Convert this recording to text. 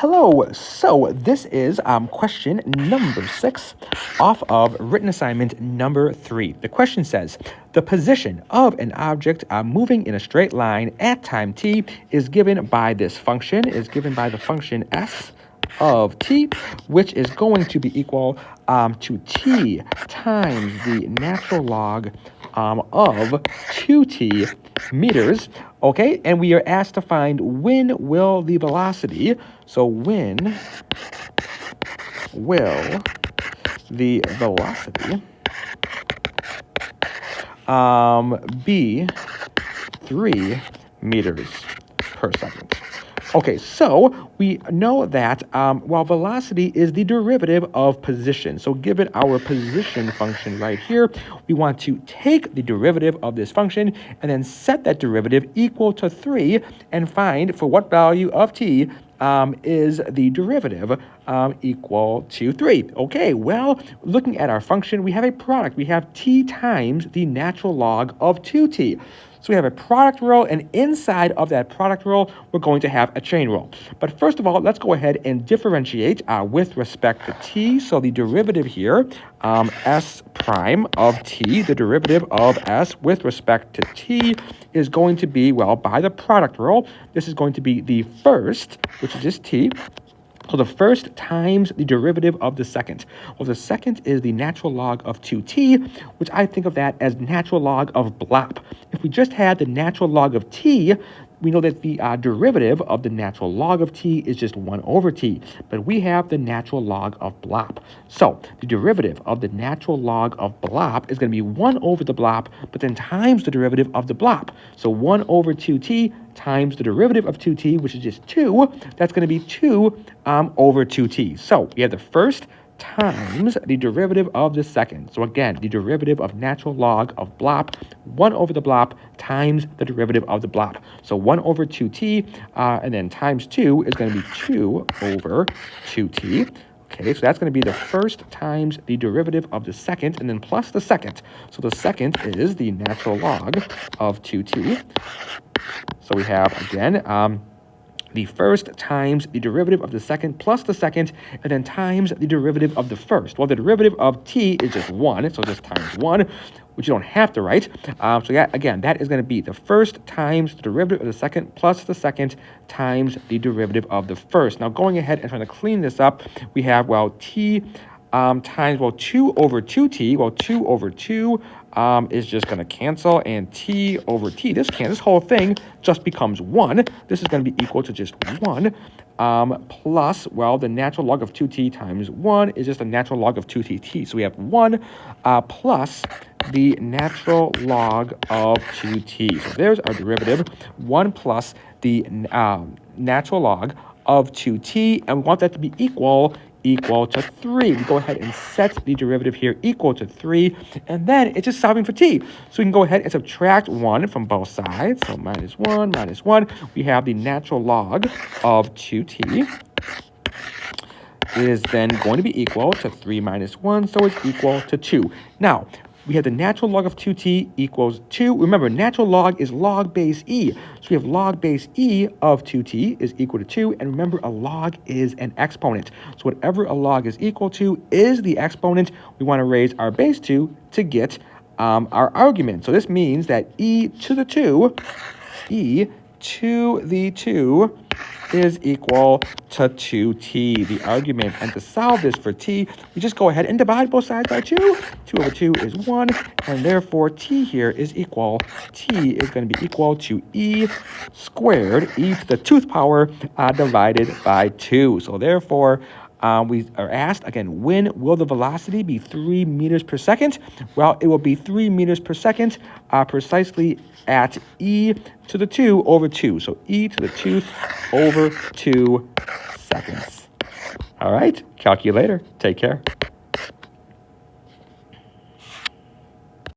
Hello, so this is question number 6 off of written assignment number 3. The question says, the position of an object moving in a straight line at time t is given by this function, is given by the function s of t, which is going to be equal to t times the natural log of 2t meters, okay? And we are asked to find when will the velocity, so when will the velocity be 3 meters per second. Okay, so we know that while velocity is the derivative of position, so given our position function right here, we want to take the derivative of this function and then set that derivative equal to 3 and find for what value of t is the derivative equal to 3. Okay, well, looking at our function, we have a product. We have t times the natural log of 2t. So we have a product rule, and inside of that product rule, we're going to have a chain rule. But first of all, let's go ahead and differentiate with respect to t. So the derivative here, s prime of t, the derivative of s with respect to t is going to be, well, by the product rule, this is going to be the first, which is just t. So the first times the derivative of the second. Well, the second is the natural log of 2t, which I think of that as natural log of blop. If we just had the natural log of t, we know that the derivative of the natural log of t is just 1 over t, but we have the natural log of blop. So the derivative of the natural log of blop is going to be 1 over the blop, but then times the derivative of the blop. So 1 over 2t times the derivative of 2t, which is just 2, that's going to be 2 over 2t. So we have the first times the derivative of the second. So again, the derivative of natural log of blop, 1 over the blop times the derivative of the blop. So 1 over 2t, and then times 2 is going to be 2 over 2t. Okay, so that's going to be the first times the derivative of the second, and then plus the second. So the second is the natural log of 2t. So we have, again, the first times the derivative of the second plus the second, and then times the derivative of the first. Well, the derivative of t is just 1, so just times 1, which you don't have to write. So yeah, again, that is going to be the first times the derivative of the second plus the second times the derivative of the first. Now, going ahead and trying to clean this up, we have, well, t times, well, 2 over 2t. Well, 2 over 2 is just going to cancel, and t over t, this whole thing just becomes 1. This is going to be equal to just 1 plus, well, the natural log of 2t times 1 is just a natural log of 2t. So we have 1 plus the natural log of 2t. So there's our derivative, 1 plus the natural log of 2t, and we want that to be equal to 3. We go ahead and set the derivative here equal to 3, and then it's just solving for t. So we can go ahead and subtract 1 from both sides. So minus 1, minus 1. We have the natural log of 2t is then going to be equal to 3 minus 1, so it's equal to 2. Now, we have the natural log of 2t equals 2. Remember, natural log is log base e. So we have log base e of 2t is equal to 2. And remember, a log is an exponent. So whatever a log is equal to is the exponent. We want to raise our base to get our argument. So this means that e to the 2 is equal to 2t, the argument. And to solve this for t, we just go ahead and divide both sides by 2. 2 over 2 is 1, and therefore t here is going to be equal to e squared, e to the 2th power, divided by 2. So therefore, we are asked, again, when will the velocity be 3 meters per second? Well, it will be 3 meters per second precisely at e to the 2 over 2. So e to the 2th over 2 seconds. All right, calculator, take care.